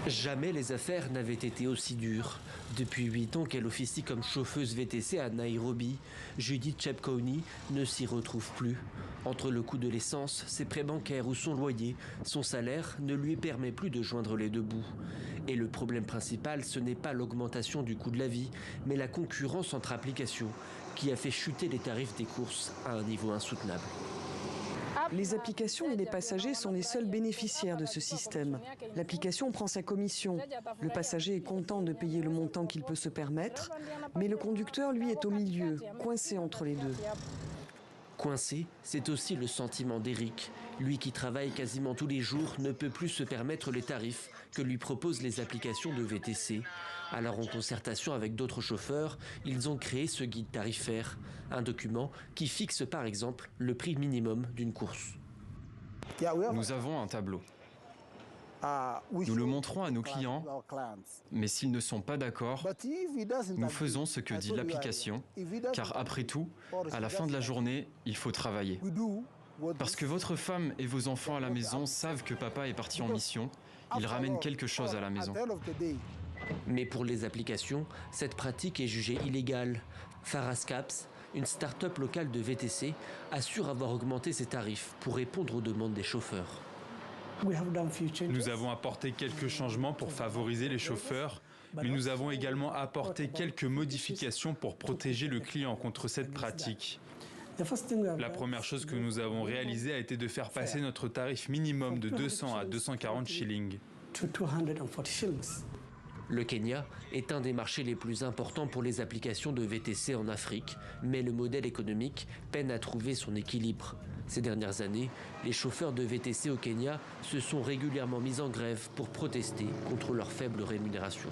Jamais les affaires n'avaient été aussi dures. Depuis 8 ans qu'elle officie comme chauffeuse VTC à Nairobi, Judith Chepkouni ne s'y retrouve plus. Entre le coût de l'essence, ses prêts bancaires ou son loyer, son salaire ne lui permet plus de joindre les deux bouts. Et le problème principal, ce n'est pas l'augmentation du coût de la vie, mais la concurrence entre applications, qui a fait chuter les tarifs des courses à un niveau insoutenable. Les applications et les passagers sont les seuls bénéficiaires de ce système. L'application prend sa commission. Le passager est content de payer le montant qu'il peut se permettre, mais le conducteur, lui, est au milieu, coincé entre les deux. Coincé, c'est aussi le sentiment d'Eric. Lui qui travaille quasiment tous les jours ne peut plus se permettre les tarifs que lui proposent les applications de VTC. Alors en concertation avec d'autres chauffeurs, ils ont créé ce guide tarifaire, un document qui fixe par exemple le prix minimum d'une course. Nous avons un tableau. Nous le montrons à nos clients, mais s'ils ne sont pas d'accord, nous faisons ce que dit l'application, car après tout, à la fin de la journée, il faut travailler. Parce que votre femme et vos enfants à la maison savent que papa est parti en mission, il ramène quelque chose à la maison. Mais pour les applications, cette pratique est jugée illégale. Faras Caps, une start-up locale de VTC, assure avoir augmenté ses tarifs pour répondre aux demandes des chauffeurs. Nous avons apporté quelques changements pour favoriser les chauffeurs, mais nous avons également apporté quelques modifications pour protéger le client contre cette pratique. La première chose que nous avons réalisée a été de faire passer notre tarif minimum de 200 à 240 shillings. Le Kenya est un des marchés les plus importants pour les applications de VTC en Afrique, mais le modèle économique peine à trouver son équilibre. Ces dernières années, les chauffeurs de VTC au Kenya se sont régulièrement mis en grève pour protester contre leur faible rémunération.